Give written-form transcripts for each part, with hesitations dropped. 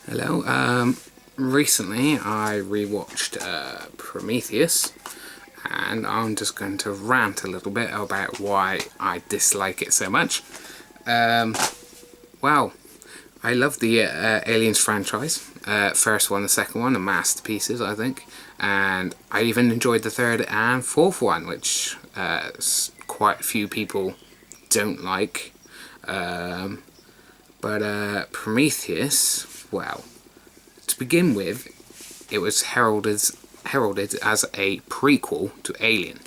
Hello. Recently I rewatched Prometheus, and I'm just going to rant a little bit about why I dislike it so much. Well, I love the Aliens franchise. First one, the second one, are masterpieces, I think, and I even enjoyed the third and fourth one, which quite a few people don't like. But Prometheus, well, to begin with, it was heralded as a prequel to Alien,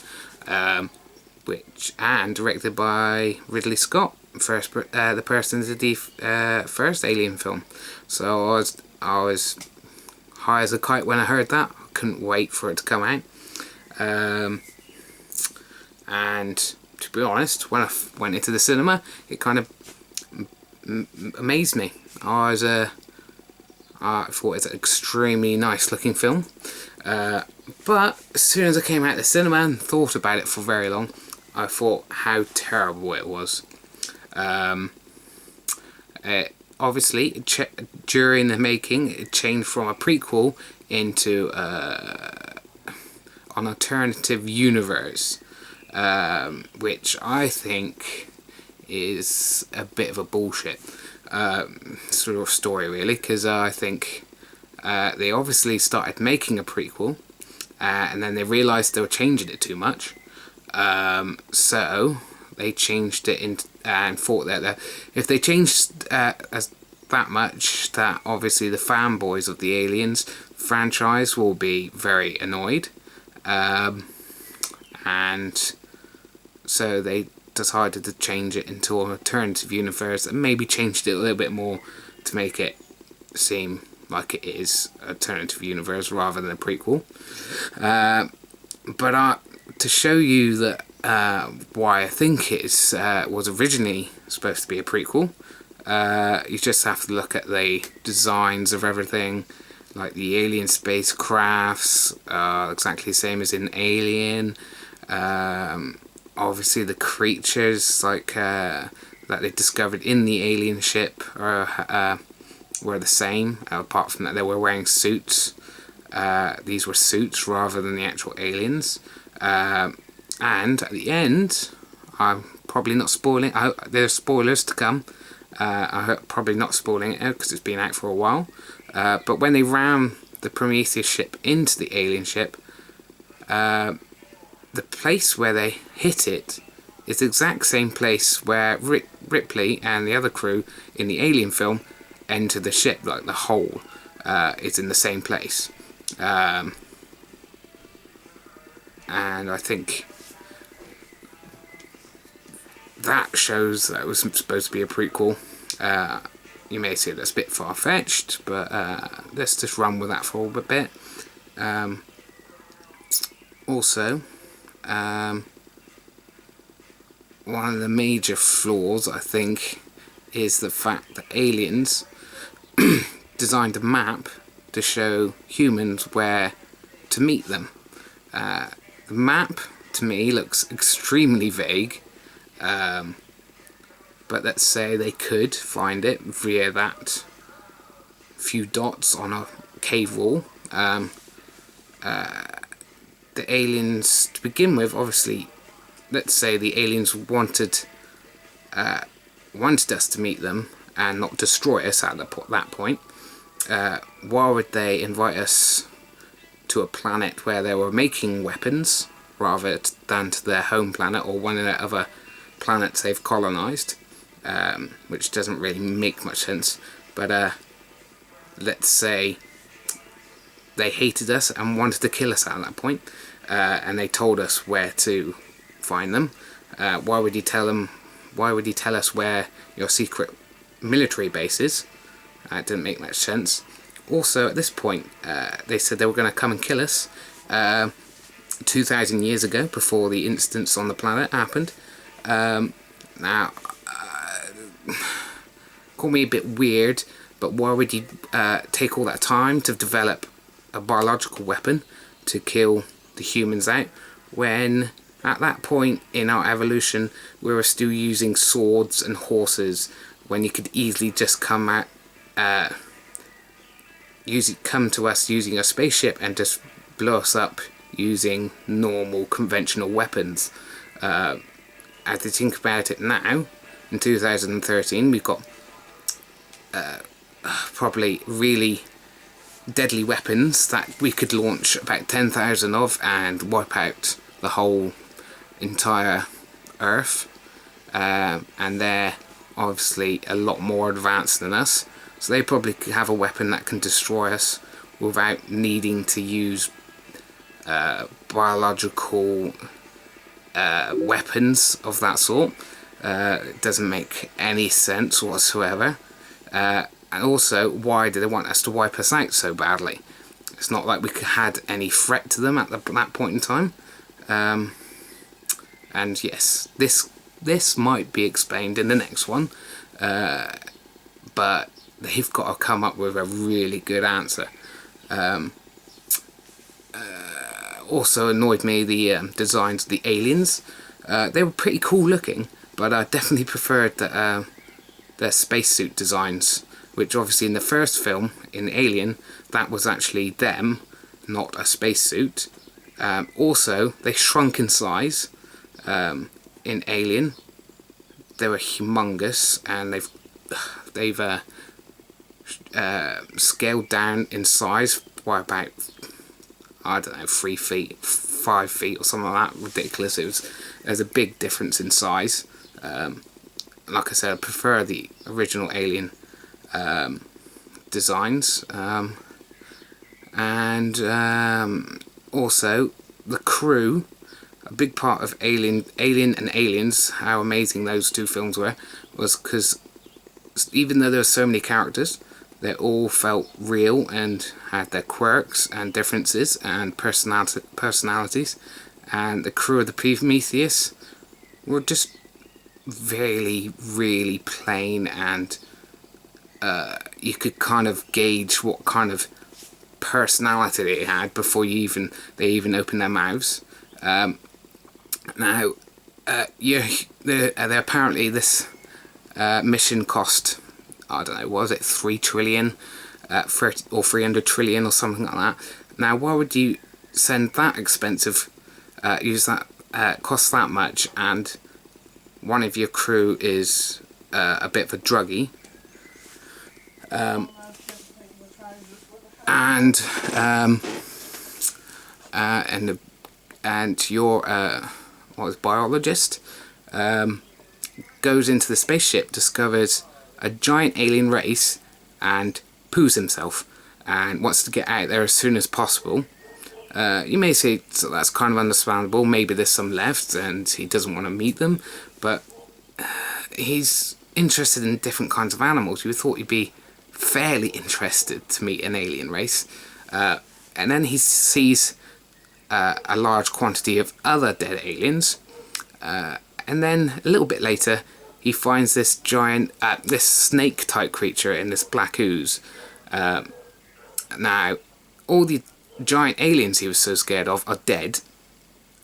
and directed by Ridley Scott, the person that did the first Alien film. So I was high as a kite when I heard that. I couldn't wait for it to come out. And to be honest, when I went into the cinema, it kind of amazed me. I thought it's an extremely nice looking film, but as soon as I came out of the cinema and thought about it for very long, I thought how terrible it was. Obviously, during the making, it changed from a prequel into an alternative universe, which I think is a bit of a bullshit sort of story, really, because I think they obviously started making a prequel, and then they realised they were changing it too much, so they changed it and thought that if they changed as that much, that obviously the fanboys of the Aliens franchise will be very annoyed, and so they decided to change it into an alternative universe and maybe changed it a little bit more to make it seem like it is an alternative universe rather than a prequel. But to show you that why I think it was originally supposed to be a prequel, you just have to look at the designs of everything, like the alien spacecrafts, exactly the same as in Alien. Obviously the creatures that they discovered in the alien ship were the same, apart from that they were wearing suits. These were suits rather than the actual aliens. And at the end, I'm probably not spoiling, there's spoilers to come. I'm probably not spoiling it because it's been out for a while. But when they ram the Prometheus ship into the alien ship, the place where they hit it is the exact same place where Ripley and the other crew in the Alien film enter the ship. Like the hole is in the same place, and I think that shows that it was supposed to be a prequel. You may say that's a bit far-fetched, but let's just run with that for a bit. Also, one of the major flaws, I think, is the fact that Aliens designed a map to show humans where to meet them. The map, to me, looks extremely vague, but let's say they could find it via that few dots on a cave wall. The aliens, to begin with, obviously, let's say the aliens wanted us to meet them and not destroy us at that point. Why would they invite us to a planet where they were making weapons rather than to their home planet or one of the other planets they've colonized, which doesn't really make much sense. But let's say they hated us and wanted to kill us at that point, and they told us where to find them. Why would he tell us where your secret military base is? It didn't make much sense. Also, at this point, they said they were going to come and kill us 2,000 years ago, before the incidents on the planet happened. Now, call me a bit weird, but why would you take all that time to develop a biological weapon to kill the humans out, when at that point in our evolution we were still using swords and horses, when you could easily just come out come to us using a spaceship and just blow us up using normal conventional weapons. As you think about it now, in 2013, we've got probably really deadly weapons that we could launch about 10,000 of and wipe out the whole entire Earth. And they're obviously a lot more advanced than us, so they probably could have a weapon that can destroy us without needing to use biological weapons of that sort. It doesn't make any sense whatsoever. And also, why do they want us to wipe us out so badly? It's not like we had any threat to them at that point in time. And yes, this might be explained in the next one, but they've got to come up with a really good answer. Also annoyed me the designs of the aliens. They were pretty cool looking, but I definitely preferred their spacesuit designs, which obviously in the first film, in Alien, that was actually them, not a spacesuit. Also, they shrunk in size. In Alien, they were humongous, and they've scaled down in size by about, I don't know, 3 feet, 5 feet or something like that. Ridiculous. There's a big difference in size. Like I said, I prefer the original Alien designs, and also the crew. A big part of Alien and Aliens, how amazing those two films were, was because even though there were so many characters, they all felt real and had their quirks and differences and personalities. And the crew of the Prometheus were just really, really plain, and you could kind of gauge what kind of personality they had before they even opened their mouths. Now, apparently this mission cost, I don't know, was it 3 trillion, 30 or 300 trillion or something like that. Now, why would you send that expensive, cost that much, and one of your crew is a bit of a druggie, and your biologist goes into the spaceship, discovers a giant alien race, and poos himself, and wants to get out there as soon as possible. You may say, so that's kind of understandable, maybe there's some left and he doesn't want to meet them, but he's interested in different kinds of animals. You would thought he'd be fairly interested to meet an alien race. And then he sees a large quantity of other dead aliens, and then a little bit later he finds this giant, this snake type creature in this black ooze. Now, all the giant aliens he was so scared of are dead,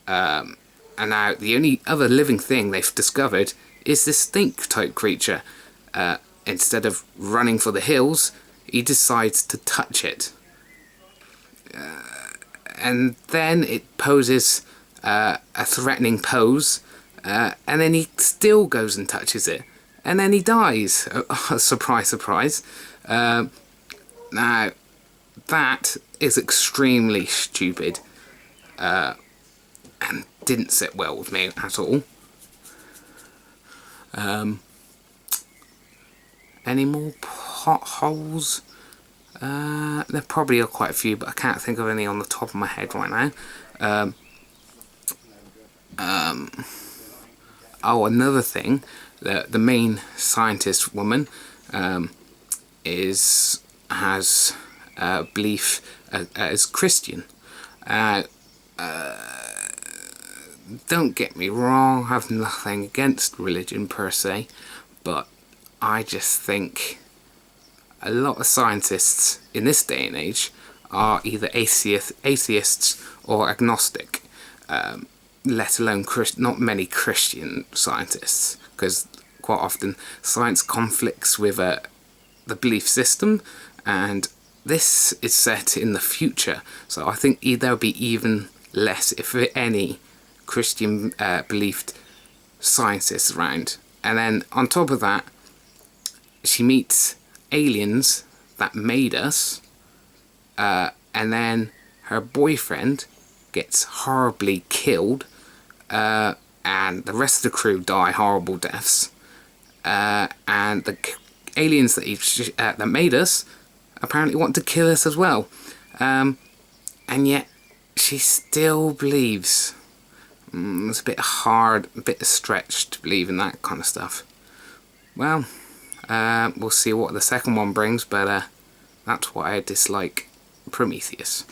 and now the only other living thing they've discovered is this snake type creature. Instead of running for the hills, he decides to touch it. And then it poses a threatening pose, and then he still goes and touches it, and then he dies. Surprise, surprise. Now, that is extremely stupid, and didn't sit well with me at all. Any more potholes? There probably are quite a few, but I can't think of any on the top of my head right now. Oh, another thing, the main scientist woman has belief as Christian. Don't get me wrong, I have nothing against religion per se, but I just think a lot of scientists in this day and age are either atheists or agnostic, let alone not many Christian scientists, because quite often science conflicts with the belief system, and this is set in the future, so I think there'll be even less, if any, Christian believed scientists around. And then on top of that, she meets aliens that made us, and then her boyfriend gets horribly killed, and the rest of the crew die horrible deaths, and the aliens that made us apparently want to kill us as well, and yet she still believes. It's a bit hard, a bit stretched to believe in that kind of stuff. Well, we'll see what the second one brings, but that's why I dislike Prometheus.